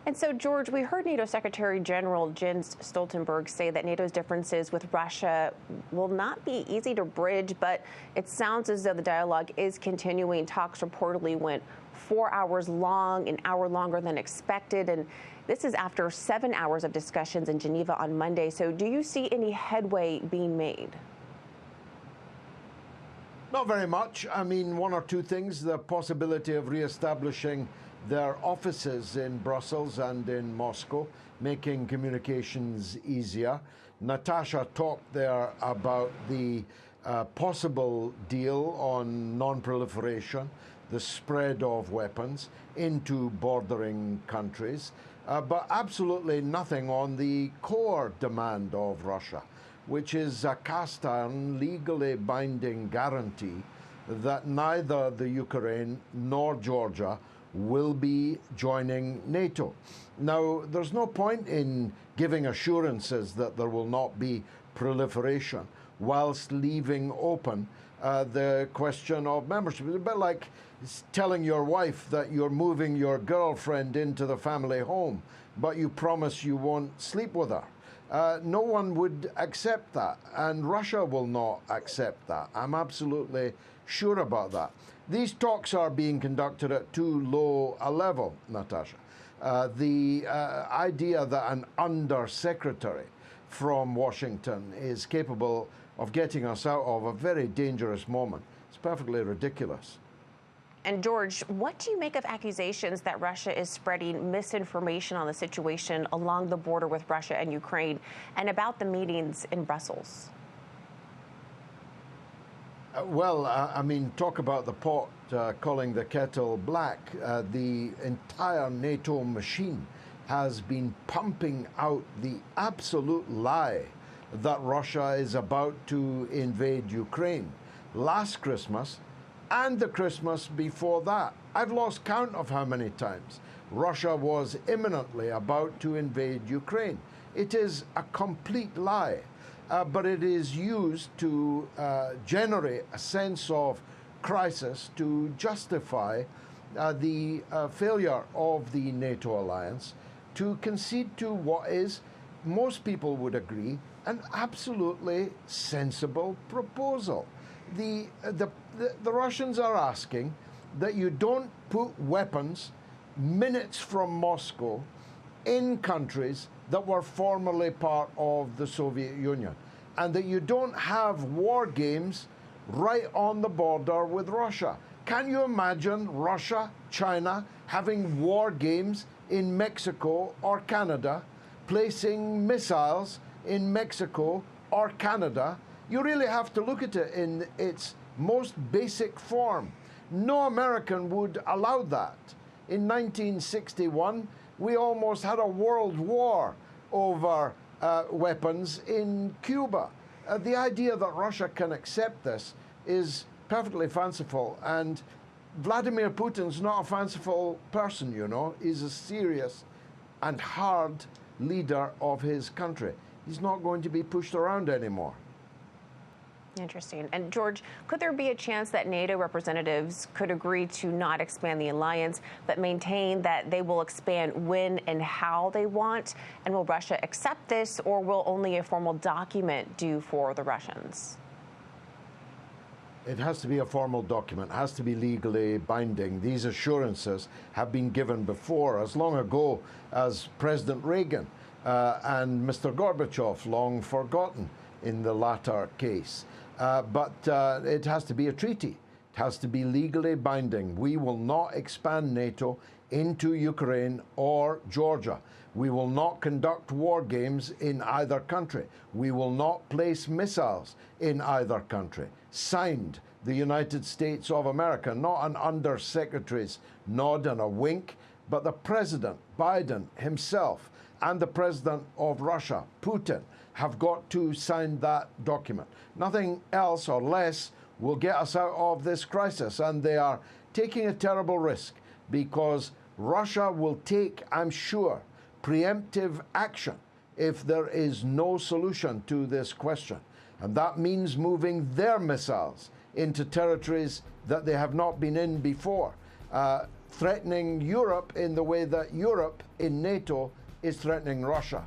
And so, George, we heard NATO Secretary General Jens Stoltenberg say that NATO's differences with Russia will not be easy to bridge, but it sounds as though the dialogue is continuing. Talks reportedly went 4 hours long, an hour longer than expected, and this is after 7 hours of discussions in Geneva on Monday. So do you see any headway being made? Not very much. I mean, one or two things: the possibility of reestablishing their offices in Brussels and in Moscow, making communications easier. Natasha talked there about the possible deal on non-proliferation, the spread of weapons into bordering countries, but absolutely nothing on the core demand of Russia, which is a cast-iron, legally binding guarantee that neither the Ukraine nor Georgia will be joining NATO. Now, there's no point in giving assurances that there will not be proliferation whilst leaving open the question of membership. It's a bit like telling your wife that you're moving your girlfriend into the family home, but you promise you won't sleep with her. No one would accept that, and Russia will not accept that. I'm absolutely sure about that. These talks are being conducted at too low a level, Natasha. The idea that an undersecretary from Washington is capable of getting us out of a very dangerous moment is perfectly ridiculous. And George, what do you make of accusations that Russia is spreading misinformation on the situation along the border with Russia and Ukraine and about the meetings in Brussels? I mean, talk about the pot calling the kettle black. The entire NATO machine has been pumping out the absolute lie that Russia is about to invade Ukraine. Last Christmas and the Christmas before that, I've lost count of how many times Russia was imminently about to invade Ukraine. It is a complete lie. But it is used to generate a sense of crisis to justify the failure of the NATO alliance to concede to what is, most people would agree, an absolutely sensible proposal. The Russians are asking that you don't put weapons minutes from Moscow in countries that were formerly part of the Soviet Union, and that you don't have war games right on the border with Russia. Can you imagine Russia, China having war games in Mexico or Canada, placing missiles in Mexico or Canada? You really have to look at it in its most basic form. No American would allow that. In 1961, we almost had a world war over weapons in Cuba. The idea that Russia can accept this is perfectly fanciful, and Vladimir Putin's not a fanciful person, you know. He's a serious and hard leader of his country. He's not going to be pushed around anymore. Interesting. And George, could there be a chance that NATO representatives could agree to not expand the alliance, but maintain that they will expand when and how they want? And will Russia accept this, or will only a formal document do for the Russians? It has to be a formal document, has to be legally binding. These assurances have been given before, as long ago as President Reagan and Mr. Gorbachev, long forgotten in the latter case. But it has to be a treaty. It has to be legally binding. We will not expand NATO into Ukraine or Georgia. We will not conduct war games in either country. We will not place missiles in either country. Signed, the United States of America, not an undersecretary's nod and a wink, but the President, Biden himself, and the President of Russia, Putin, have got to sign that document. Nothing else or less will get us out of this crisis, and they are taking a terrible risk because Russia will take, I'm sure, preemptive action if there is no solution to this question. And that means moving their missiles into territories that they have not been in before. threatening Europe in the way that Europe in NATO is threatening Russia.